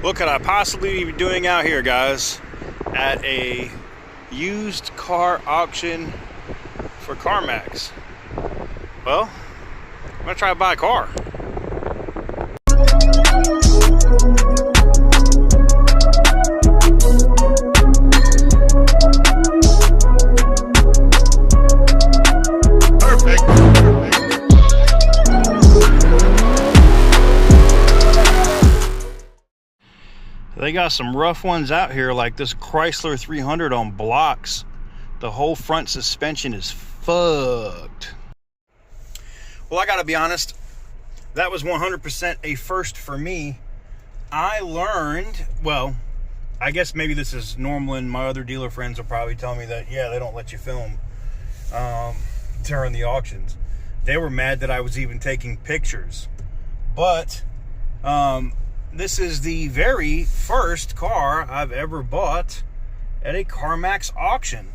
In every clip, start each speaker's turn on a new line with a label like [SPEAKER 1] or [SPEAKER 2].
[SPEAKER 1] What could I possibly be doing out here, guys, at a used car auction for CarMax? Well, I'm gonna try to buy a car. They got some rough ones out here, like this Chrysler 300 on blocks. The whole front suspension is fucked. Well, I gotta be honest, that was 100% a first for me. I learned, well, I guess maybe this is normal, and my other dealer friends will probably tell me that, yeah, they don't let you film during the auctions. They were mad that I was even taking pictures. But, this is the very first car I've ever bought at a CarMax auction.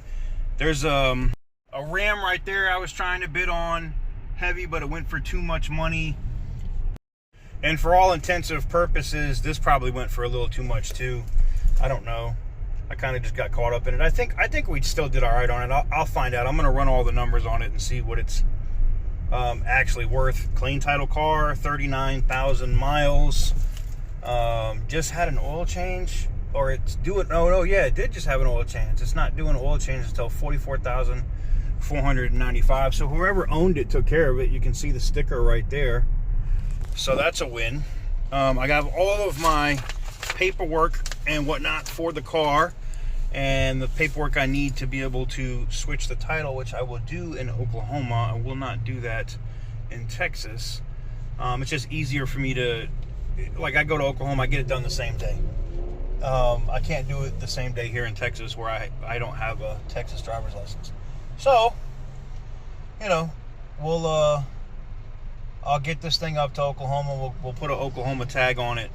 [SPEAKER 1] There's a Ram right there I was trying to bid on heavy, but it went for too much money. And for all intensive purposes, this probably went for a little too much too. I don't know. I kind of just got caught up in it. I think we still did all right on it. I'll find out. I'm going to run all the numbers on it and see what it's actually worth. Clean title car, 39,000 miles. Just had an oil change, or it's doing, no, yeah, it did just have an oil change. It's not doing an oil change until 44,495. So whoever owned it took care of it. You can see the sticker right there. So that's a win. I got all of my paperwork and whatnot for the car, and the paperwork I need to be able to switch the title, which I will do in Oklahoma. I will not do that in Texas. It's just easier for me to, like, I go to Oklahoma, I get it done the same day. I can't do it the same day here in Texas, where I don't have a Texas driver's license. So, you know, I'll get this thing up to Oklahoma. We'll put an Oklahoma tag on it,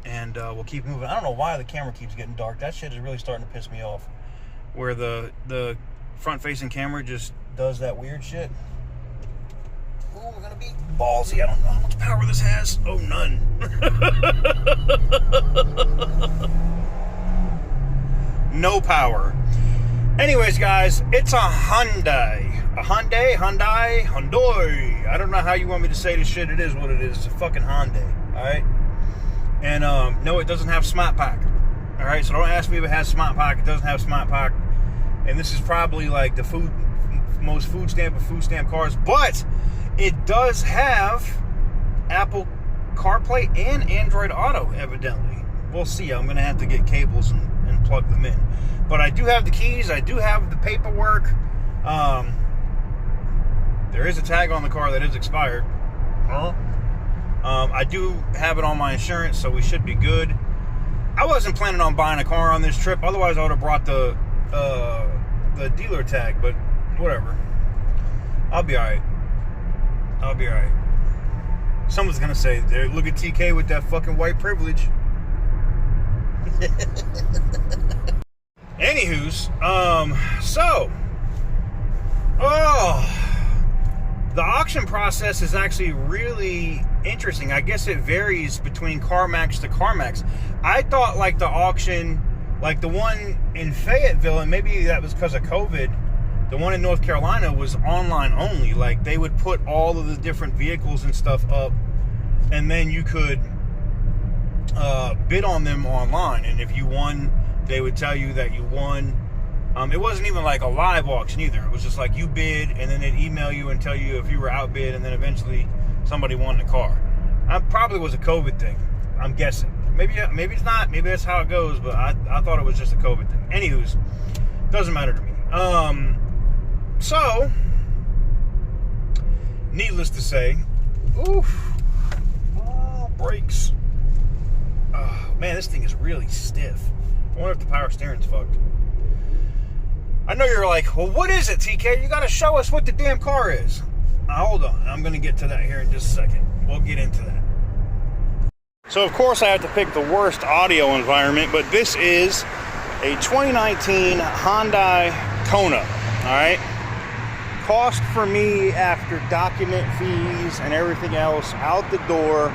[SPEAKER 1] and we'll keep moving. I don't know why the camera keeps getting dark. That shit is really starting to piss me off, where the front-facing camera just does that weird shit. Ooh, we're gonna be ballsy. I don't know how much power this has. Oh, none. No power. Anyways, guys, it's a Hyundai. A Hyundai. I don't know how you want me to say this shit. It is what it is. It's a fucking Hyundai. All right. And no, it doesn't have Smart Pack. All right. So don't ask me if it has Smart Pack. It doesn't have Smart Pack. And this is probably like the most food stamp cars, but it does have Apple CarPlay and Android Auto, evidently. We'll see. I'm going to have to get cables and plug them in. But I do have the keys. I do have the paperwork. There is a tag on the car that is expired. I do have it on my insurance, so we should be good. I wasn't planning on buying a car on this trip. Otherwise, I would have brought the dealer tag, but whatever. I'll be all right. I'll be all right. Someone's gonna say, "There, look at TK with that fucking white privilege." Anywho's, the auction process is actually really interesting. I guess it varies between CarMax to CarMax. I thought like the auction, like the one in Fayetteville, and maybe that was because of COVID, the one in North Carolina was online only. Like, they would put all of the different vehicles and stuff up, and then you could bid on them online. And if you won, they would tell you that you won. It wasn't even like a live auction either. It was just like you bid, and then they'd email you and tell you if you were outbid, and then eventually somebody won the car. Probably was a COVID thing, I'm guessing. Maybe it's not. Maybe that's how it goes, but I thought it was just a COVID thing. Anywho's, doesn't matter to me. So, needless to say, brakes. Oh, man, this thing is really stiff. I wonder if the power steering's fucked. I know you're like, well, what is it, TK? You got to show us what the damn car is. Hold on. I'm going to get to that here in just a second. We'll get into that. So, of course, I have to pick the worst audio environment, but this is a 2019 Hyundai Kona, all right? Cost for me, after document fees and everything else, out the door,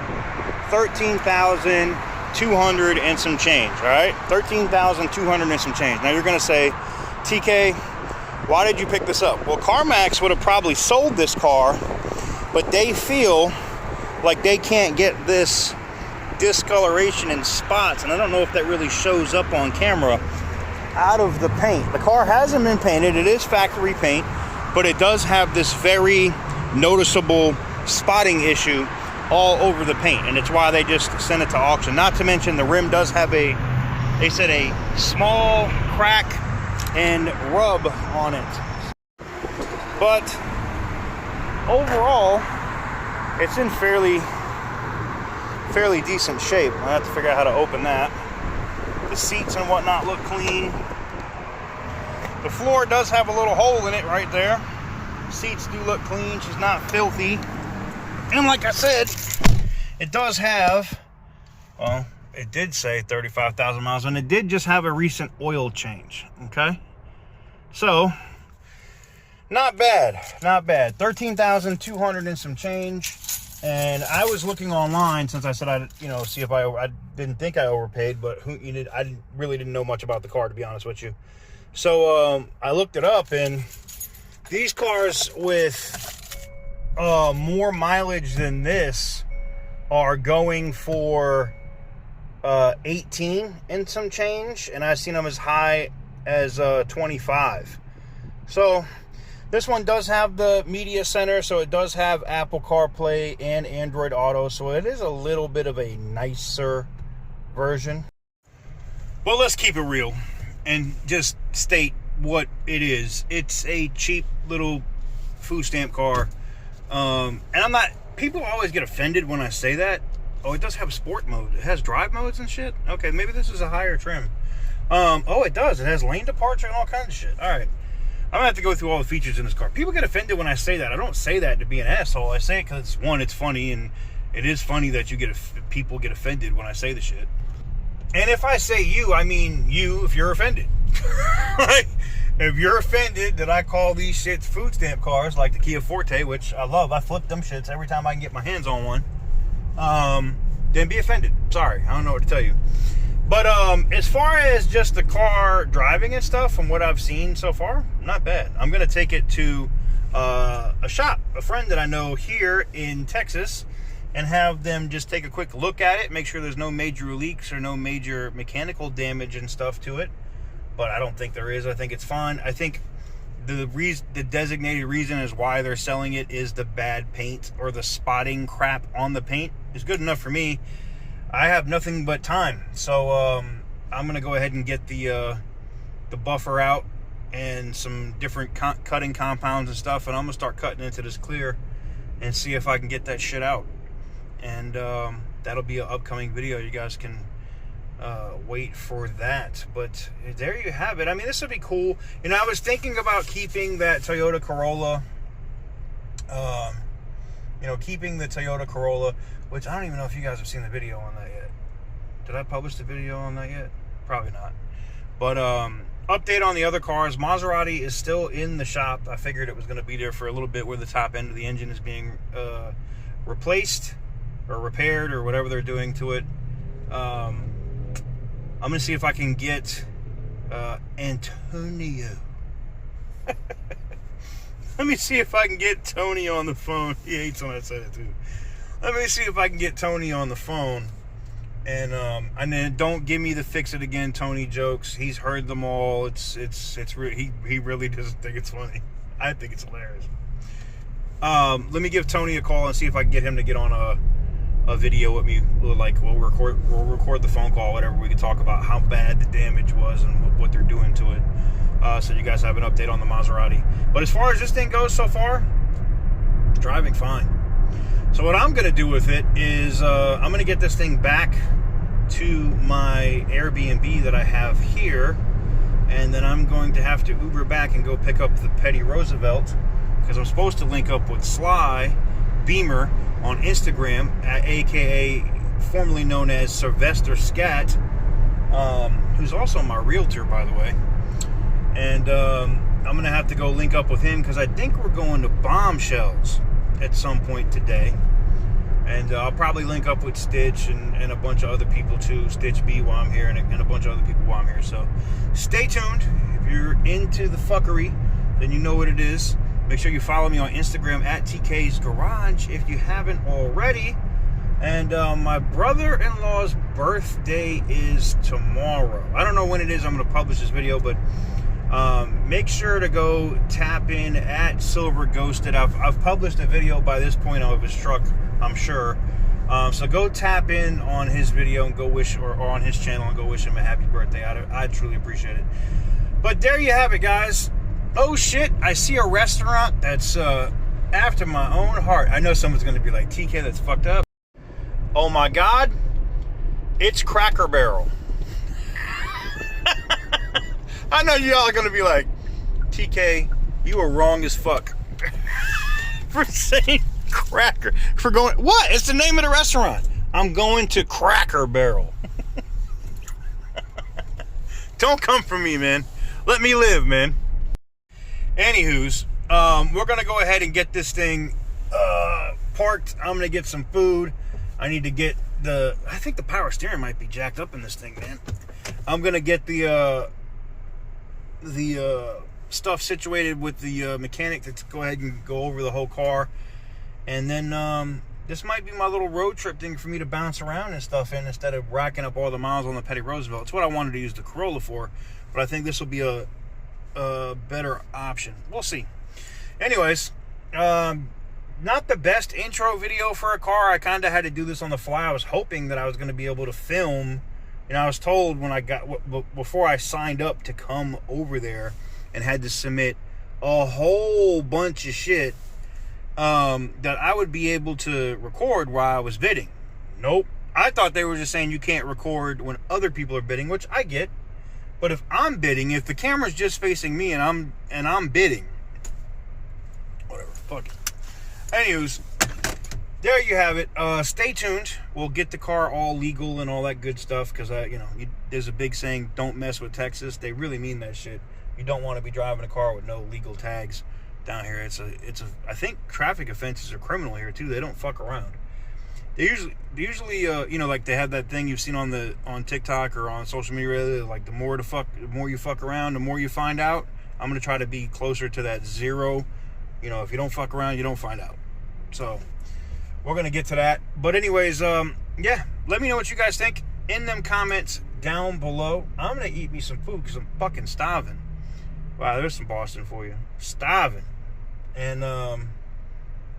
[SPEAKER 1] $13,000. $13,200 and some change, all right? $13,200 and some change. Now you're gonna say, TK, why did you pick this up? Well, CarMax would have probably sold this car, but they feel like they can't get this discoloration in spots, and I don't know if that really shows up on camera, out of the paint. The car hasn't been painted. It is factory paint, but it does have this very noticeable spotting issue all over the paint, and it's why they just sent it to auction. Not to mention the rim does have they said a small crack and rub on it. But overall, it's in fairly decent shape. I have to figure out how to open that. The seats and whatnot look clean. The floor does have a little hole in it right there. Seats do look clean. She's not filthy. And like I said, it does have, well, it did say 35,000 miles, and it did just have a recent oil change, okay? So, not bad, not bad. 13,200 and some change. And I was looking online, since I said I'd, see if I didn't think I overpaid, but I really didn't know much about the car, to be honest with you. So I looked it up, and these cars with more mileage than this are going for 18 and some change, and I've seen them as high as 25. So this one does have the media center, so it does have Apple CarPlay and Android Auto, so it is a little bit of a nicer version. Well, let's keep it real and just state what it is. It's a cheap little food stamp car. And people always get offended when I say that. Oh, it does have sport mode. It has drive modes and shit? Okay, maybe this is a higher trim. Oh, it does. It has lane departure and all kinds of shit. All right. I'm gonna have to go through all the features in this car. People get offended when I say that. I don't say that to be an asshole. I say it because, one, it's funny, and it is funny that people get offended when I say the shit. And if I say you, I mean you if you're offended. Right? If you're offended that I call these shits food stamp cars, like the Kia Forte, which I love, I flip them shits every time I can get my hands on one, then be offended. Sorry, I don't know what to tell you. But as far as just the car driving and stuff, from what I've seen so far, not bad. I'm going to take it to a shop, a friend that I know here in Texas, and have them just take a quick look at it, make sure there's no major leaks or no major mechanical damage and stuff to it. But I don't think there is. I think it's fine. I think the designated reason is why they're selling it is the bad paint, or the spotting crap on the paint is good enough for me. I have nothing but time, so I'm gonna go ahead and get the buffer out and some different cutting compounds and stuff, and I'm gonna start cutting into this clear and see if I can get that shit out. And that'll be an upcoming video. You guys can wait for that. But there you have it. I mean, this would be cool. I was thinking about keeping that Toyota Corolla. Keeping the Toyota Corolla, which I don't even know if you guys have seen the video on that yet. Did I publish the video on that yet? Probably not. But update on the other cars. Maserati is still in the shop. I figured it was going to be there for a little bit, where the top end of the engine is being replaced or repaired or whatever they're doing to it. I'm going to see if I can get Antonio. Let me see if I can get Tony on the phone. He hates when I say it too. Let me see if I can get Tony on the phone. And then don't give me the fix it again Tony jokes. He's heard them all. It's he really doesn't think it's funny. I think it's hilarious. Let me give Tony a call and see if I can get him to get on a video with me. We'll record the phone call, whatever. We can talk about how bad the damage was and what they're doing to it. So you guys have an update on the Maserati. But as far as this thing goes so far, it's driving fine. So what I'm going to do with it is I'm going to get this thing back to my Airbnb that I have here. And then I'm going to have to Uber back and go pick up the Petty Roosevelt, because I'm supposed to link up with Sly Beamer on Instagram, aka formerly known as Sylvester Scat, who's also my realtor, by the way. And I'm going to have to go link up with him, because I think we're going to Bombshells at some point today. And I'll probably link up with Stitch and a bunch of other people too. Stitch B while I'm here, and a bunch of other people while I'm here. So stay tuned. If you're into the fuckery, then you know what it is. Make sure you follow me on Instagram at TK's Garage if you haven't already. And my brother-in-law's birthday is tomorrow. I don't know when it is. I'm going to publish this video, but make sure to go tap in at Silver Ghosted. I've published a video by this point of his truck, I'm sure. So go tap in on his video and go wish, or on his channel, and go wish him a happy birthday. I'd truly appreciate it. But there you have it, guys. Oh shit, I see a restaurant that's after my own heart. I know someone's going to be like, TK, that's fucked up. Oh my God, it's Cracker Barrel. I know y'all are going to be like, TK, you are wrong as fuck for saying Cracker. For going, what? It's the name of the restaurant. I'm going to Cracker Barrel. Don't come for me, man. Let me live, man. Anywho's, we're going to go ahead and get this thing parked. I'm going to get some food. I need to get I think the power steering might be jacked up in this thing, man. I'm going to get the stuff situated with the mechanic to go ahead and go over the whole car. And then this might be my little road trip thing for me to bounce around and stuff in instead of racking up all the miles on the Petty Roosevelt. It's what I wanted to use the Corolla for, but I think this will be a better option. We'll see. Anyways, not the best intro video for a car. I kind of had to do this on the fly. I was hoping that I was going to be able to film. You know, I was told when before I signed up to come over there and had to submit a whole bunch of shit, that I would be able to record while I was bidding. Nope. I thought they were just saying you can't record when other people are bidding, which I get. But if I'm bidding, if the camera's just facing me and I'm bidding, whatever, fuck it. Anyways, there you have it. Stay tuned. We'll get the car all legal and all that good stuff, because there's a big saying, don't mess with Texas. They really mean that shit. You don't want to be driving a car with no legal tags down here. I think traffic offenses are criminal here too. They don't fuck around. They usually like they have that thing you've seen on TikTok or on social media, like the more you fuck around, the more you find out. I'm gonna try to be closer to that 0. If you don't fuck around, you don't find out. So we're gonna get to that. But anyways, yeah, let me know what you guys think in them comments down below. I'm gonna eat me some food because I'm fucking starving. Wow, there's some Boston for you. Starving. And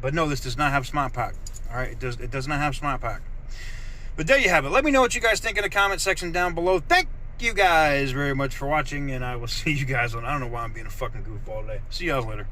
[SPEAKER 1] but no, this does not have Smart Pack. All right, it does not have Smart Pack. But there you have it. Let me know what you guys think in the comment section down below. Thank you guys very much for watching, and I will see you guys on. I don't know why I'm being a fucking goofball today. See you guys later.